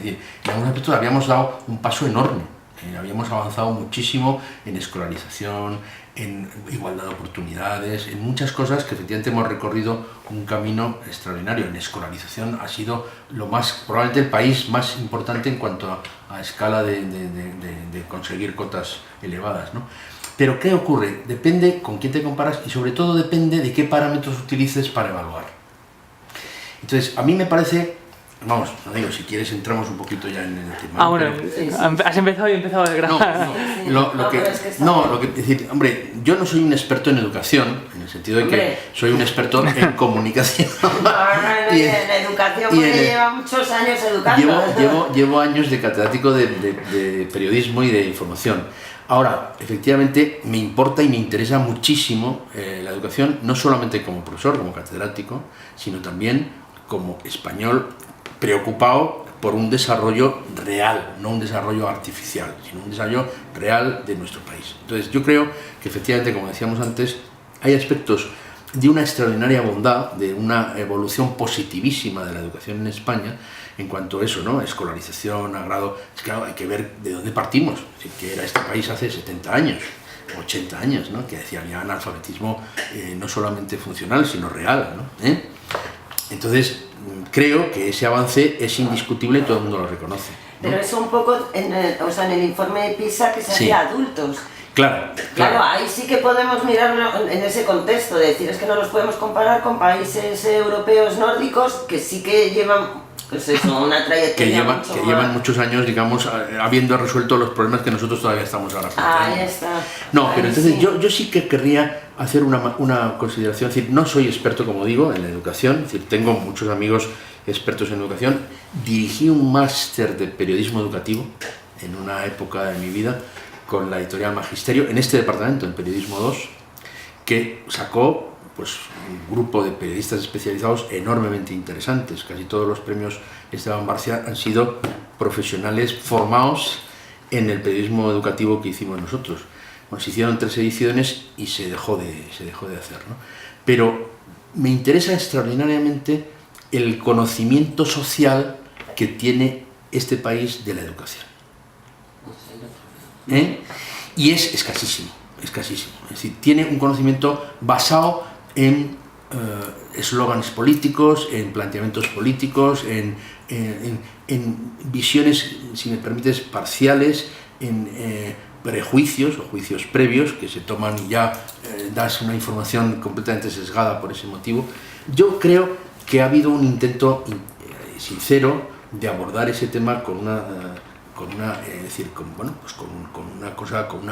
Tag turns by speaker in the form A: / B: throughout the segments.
A: decir, en algunos aspectos habíamos dado un paso enorme, habíamos avanzado muchísimo en escolarización, en igualdad de oportunidades, en muchas cosas que efectivamente hemos recorrido un camino extraordinario. En escolarización ha sido probablemente el país más importante en cuanto a escala de conseguir cotas elevadas, ¿no? Pero ¿qué ocurre? Depende con quién te comparas y sobre todo depende de qué parámetros utilices para evaluar. Entonces, a mí me parece, vamos, no digo, si quieres entramos un poquito ya en el tema.
B: Ah, bueno, has empezado y he empezado de grabar.
A: Es decir, hombre, yo no soy un experto en educación, en el sentido de que soy un experto en comunicación.
C: En educación, porque lleva muchos años educando.
A: Llevo años de catedrático de periodismo y de información. Ahora, efectivamente, me importa y me interesa muchísimo la educación, no solamente como profesor, como catedrático, sino también como español preocupado por un desarrollo real, no un desarrollo artificial, sino un desarrollo real de nuestro país. Entonces, yo creo que efectivamente, como decíamos antes, hay aspectos de una extraordinaria bondad, de una evolución positivísima de la educación en España, en cuanto a eso, ¿no? Escolarización, agrado. Es que claro, hay que ver de dónde partimos, que era este país hace 70 años, 80 años, ¿no? Que decía, había analfabetismo no solamente funcional, sino real, ¿no? Entonces, creo que ese avance es indiscutible y todo el mundo lo reconoce, ¿no?
C: Pero eso un poco en el informe de PISA que se hacía a adultos.
A: Claro.
C: Ahí sí que podemos mirarlo en ese contexto, de decir, es que no los podemos comparar con países europeos nórdicos que sí que llevan, pues eso, una trayectoria
A: que llevan muchos años, digamos, habiendo resuelto los problemas que nosotros todavía estamos ahora planteando.
C: Ahí está.
A: No, pero entonces yo sí que querría hacer una consideración, es decir, no soy experto, como digo, en la educación, es decir, tengo muchos amigos expertos en educación, dirigí un máster de periodismo educativo en una época de mi vida con la editorial Magisterio, en este departamento, en Periodismo 2, que sacó pues un grupo de periodistas especializados enormemente interesantes. Casi todos los premios Esteban Barcia han sido profesionales formados en el periodismo educativo que hicimos nosotros. Bueno, se hicieron 3 ediciones y se dejó de hacer, ¿no? Pero me interesa extraordinariamente el conocimiento social que tiene este país de la educación. Y es escasísimo. Es decir, tiene un conocimiento basado en eslóganes políticos, en planteamientos políticos, en visiones, si me permites, parciales, en prejuicios o juicios previos que se toman y ya das una información completamente sesgada por ese motivo. Yo creo que ha habido un intento sincero de abordar ese tema con una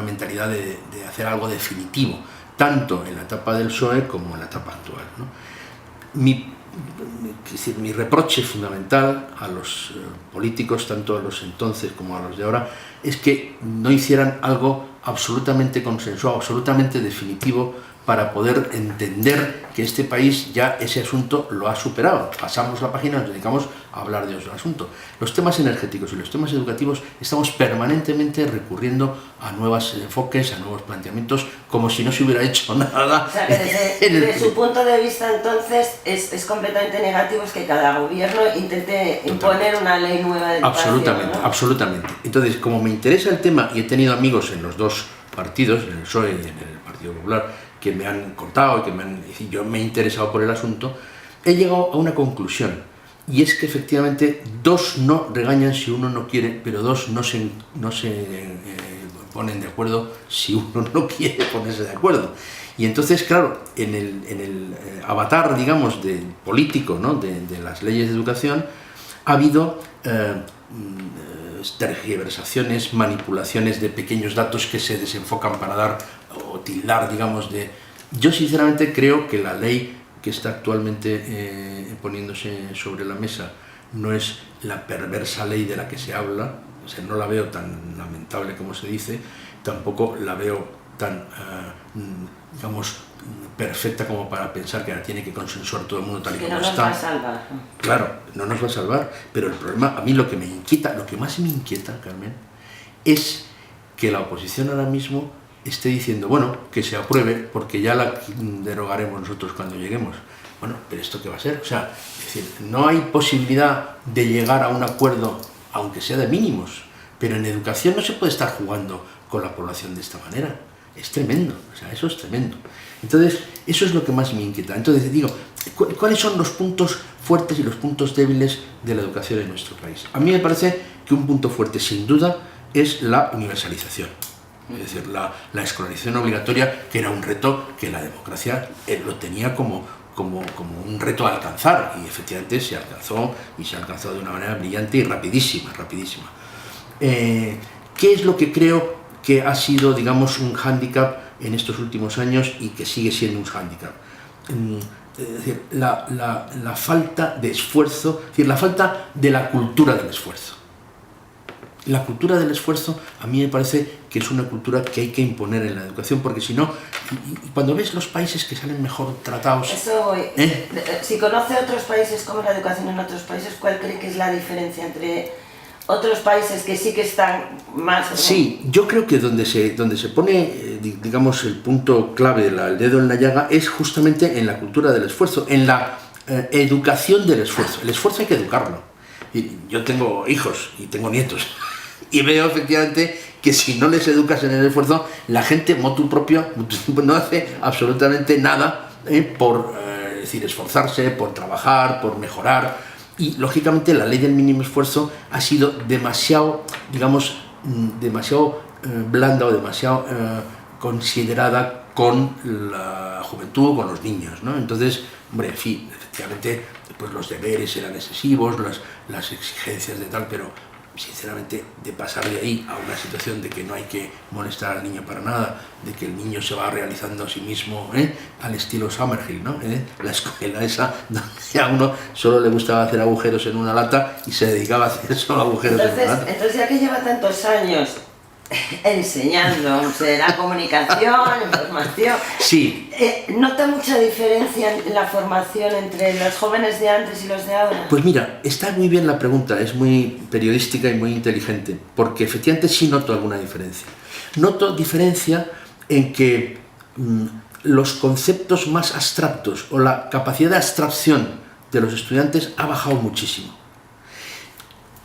A: mentalidad de hacer algo definitivo, tanto en la etapa del PSOE como en la etapa actual, ¿no? Mi reproche fundamental a los políticos, tanto a los entonces como a los de ahora, es que no hicieran algo absolutamente consensuado, absolutamente definitivo, para poder entender que este país ya ese asunto lo ha superado. Pasamos la página, nos dedicamos a hablar de otro asunto. Los temas energéticos y los temas educativos estamos permanentemente recurriendo a nuevos enfoques, a nuevos planteamientos, como si no se hubiera hecho nada.
C: O sea, que desde su punto de vista, entonces, es completamente negativo es que cada gobierno intente imponer una ley nueva de educación.
A: Absolutamente, ¿no? Absolutamente. Entonces, como me interesa el tema y he tenido amigos en los dos partidos, en el PSOE y en el Partido Popular, que me han contado y yo me he interesado por el asunto, he llegado a una conclusión, y es que efectivamente 2 no regañan si uno no quiere, pero 2 no se ponen de acuerdo si uno no quiere ponerse de acuerdo. Y entonces, claro, en el avatar, digamos, de político, ¿no? de las leyes de educación, ha habido tergiversaciones, manipulaciones de pequeños datos que se desenfocan para dar o tildar, digamos, de... Yo sinceramente creo que la ley que está actualmente poniéndose sobre la mesa no es la perversa ley de la que se habla, o sea, no la veo tan lamentable como se dice, tampoco la veo tan, digamos, perfecta como para pensar que la tiene que consensuar todo el mundo tal y como está.
C: Que no nos va a salvar.
A: Claro, no nos va a salvar, pero el problema, a mí lo que me inquieta, lo que más me inquieta, Carmen, es que la oposición ahora mismo esté diciendo, bueno, que se apruebe porque ya la derogaremos nosotros cuando lleguemos. Bueno, pero ¿esto qué va a ser? O sea, es decir, no hay posibilidad de llegar a un acuerdo aunque sea de mínimos, pero en educación no se puede estar jugando con la población de esta manera. Es tremendo, o sea, eso es tremendo. Entonces, eso es lo que más me inquieta. Entonces, digo, ¿cuáles son los puntos fuertes y los puntos débiles de la educación en nuestro país? A mí me parece que un punto fuerte, sin duda, es la universalización. Es decir, la escolarización obligatoria, que era un reto que la democracia lo tenía como un reto a alcanzar, y efectivamente se alcanzó, y se alcanzó de una manera brillante y rapidísima. ¿Qué es lo que creo que ha sido, digamos, un hándicap en estos últimos años y que sigue siendo un hándicap? Es decir, la falta de esfuerzo, es decir, la falta de la cultura del esfuerzo. La cultura del esfuerzo a mí me parece que es una cultura que hay que imponer en la educación, porque si no, y cuando ves los países que salen mejor tratados...
C: Eso voy. Si conoce otros países, cómo es la educación en otros países, ¿cuál cree que es la diferencia entre otros países que sí que están más...
A: Sí, yo creo que donde se pone, digamos, el punto clave, el dedo en la llaga, es justamente en la cultura del esfuerzo, en la educación del esfuerzo. El esfuerzo hay que educarlo. Yo tengo hijos y tengo nietos, y veo efectivamente que si no les educas en el esfuerzo, la gente motu propio no hace absolutamente nada por decir, esforzarse, por trabajar, por mejorar. Y lógicamente la ley del mínimo esfuerzo ha sido demasiado, digamos, demasiado blanda o demasiado considerada con la juventud o con los niños, ¿no? Entonces, hombre, en fin, efectivamente, pues los deberes eran excesivos, las exigencias de tal, pero sinceramente, de pasar de ahí a una situación de que no hay que molestar al niño para nada, de que el niño se va realizando a sí mismo, al estilo Summerhill, ¿no? La escuela esa donde a uno solo le gustaba hacer agujeros en una lata y se dedicaba a hacer solo agujeros en una lata.
C: Entonces, ya que lleva tantos años enseñando la comunicación, información,
A: sí.
C: ¿Nota mucha diferencia en la formación entre los jóvenes de antes y los de ahora?
A: Pues mira, está muy bien la pregunta, es muy periodística y muy inteligente, porque efectivamente sí noto alguna diferencia. Noto diferencia en que los conceptos más abstractos o la capacidad de abstracción de los estudiantes ha bajado muchísimo.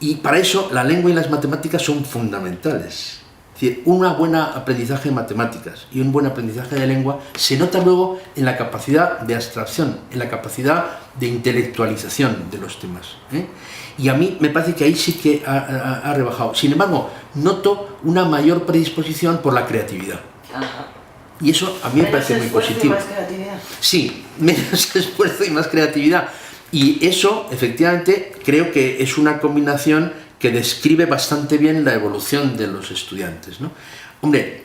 A: Y para eso la lengua y las matemáticas son fundamentales. Es decir, un buen aprendizaje de matemáticas y un buen aprendizaje de lengua se nota luego en la capacidad de abstracción, en la capacidad de intelectualización de los temas. Y a mí me parece que ahí sí que ha rebajado. Sin embargo, noto una mayor predisposición por la creatividad.
C: Ajá.
A: Y eso a mí me parece muy positivo.
C: Menos esfuerzo y más creatividad.
A: Sí, menos esfuerzo y más creatividad. Y eso, efectivamente, creo que es una combinación que describe bastante bien la evolución de los estudiantes, ¿no? Hombre,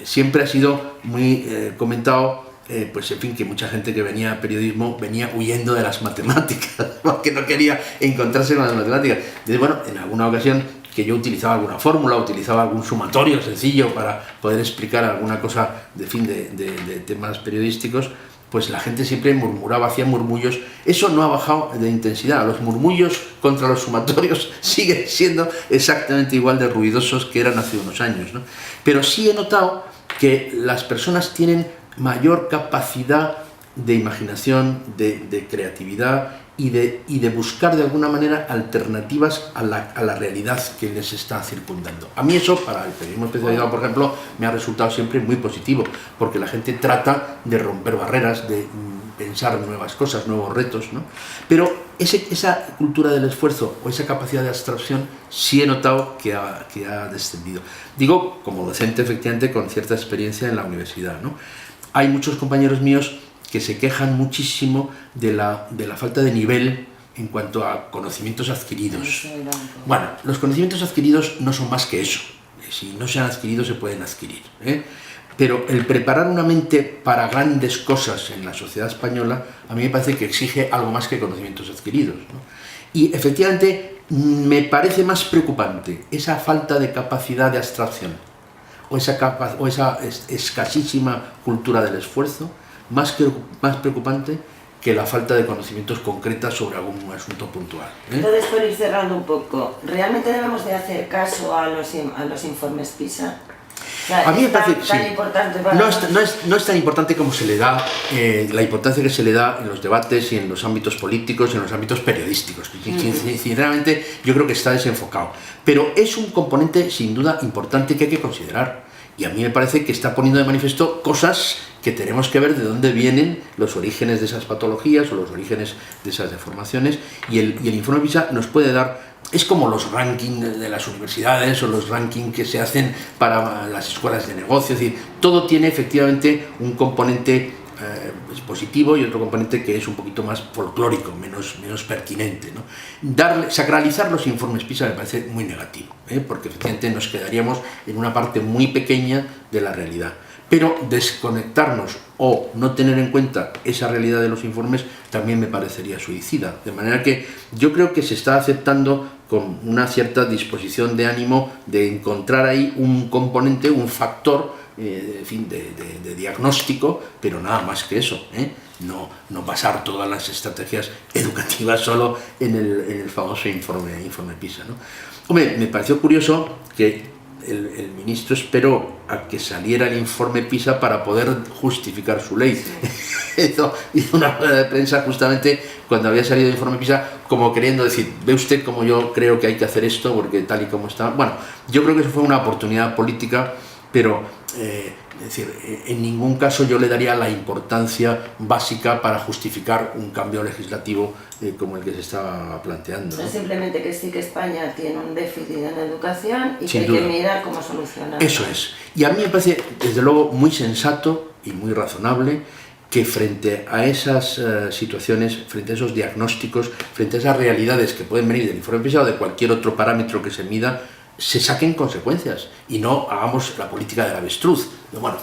A: siempre ha sido muy comentado, pues en fin, que mucha gente que venía a periodismo venía huyendo de las matemáticas, porque no quería encontrarse con las matemáticas. Entonces, bueno, en alguna ocasión que yo utilizaba alguna fórmula, utilizaba algún sumatorio sencillo para poder explicar alguna cosa de fin de temas periodísticos, pues la gente siempre murmuraba, hacía murmullos. Eso no ha bajado de intensidad. Los murmullos contra los sumatorios siguen siendo exactamente igual de ruidosos que eran hace unos años, ¿no? Pero sí he notado que las personas tienen mayor capacidad de imaginación, de creatividad y de buscar de alguna manera alternativas a la realidad que les está circundando. A mí eso, para el periodismo especializado, por ejemplo, me ha resultado siempre muy positivo, porque la gente trata de romper barreras, de pensar nuevas cosas, nuevos retos, ¿no? Pero esa cultura del esfuerzo o esa capacidad de abstracción sí he notado que ha descendido. Digo, como docente, efectivamente, con cierta experiencia en la universidad, ¿no? Hay muchos compañeros míos que se quejan muchísimo de la falta de nivel en cuanto a conocimientos adquiridos. Bueno, los conocimientos adquiridos no son más que eso. Si no se han adquirido, se pueden adquirir, Pero el preparar una mente para grandes cosas en la sociedad española, a mí me parece que exige algo más que conocimientos adquiridos, ¿no? Y efectivamente me parece más preocupante esa falta de capacidad de abstracción o esa escasísima cultura del esfuerzo, más preocupante que la falta de conocimientos concretas sobre algún asunto puntual.
C: Entonces, por ir cerrando un poco, ¿realmente debemos de hacer caso a los informes PISA? sea,
A: a mí me parece que
C: tan importante para
A: no es tan importante como se le da, la importancia que se le da en los debates y en los ámbitos políticos y en los ámbitos periodísticos. Sinceramente, yo creo que está desenfocado. Pero es un componente, sin duda, importante que hay que considerar. Y a mí me parece que está poniendo de manifiesto cosas que tenemos que ver de dónde vienen los orígenes de esas patologías o los orígenes de esas deformaciones. Y el informe PISA nos puede dar... Es como los rankings de las universidades o los rankings que se hacen para las escuelas de negocio. Es decir, todo tiene efectivamente un componente positivo y otro componente que es un poquito más folclórico, menos pertinente, ¿no? Sacralizar los informes PISA me parece muy negativo, porque efectivamente nos quedaríamos en una parte muy pequeña de la realidad. Pero desconectarnos o no tener en cuenta esa realidad de los informes también me parecería suicida. De manera que yo creo que se está aceptando con una cierta disposición de ánimo de encontrar ahí un componente, un factor, en fin, de diagnóstico, pero nada más que eso, no basar todas las estrategias educativas solo en el famoso informe PISA, ¿no? Hombre, me pareció curioso que el ministro esperó a que saliera el informe PISA para poder justificar su ley. Hizo una rueda de prensa justamente cuando había salido el informe PISA, como queriendo decir, ve usted cómo yo creo que hay que hacer esto, porque tal y como está... Bueno, yo creo que eso fue una oportunidad política, pero es decir, en ningún caso yo le daría la importancia básica para justificar un cambio legislativo como el que se estaba planteando, ¿no?
C: Simplemente que sí que España tiene un déficit en educación y que hay que mirar cómo solucionarlo.
A: Eso es. Y a mí me parece, desde luego, muy sensato y muy razonable que frente a esas situaciones, frente a esos diagnósticos, frente a esas realidades que pueden venir del informe PISA o de cualquier otro parámetro que se mida, se saquen consecuencias y no hagamos la política del avestruz. Bueno,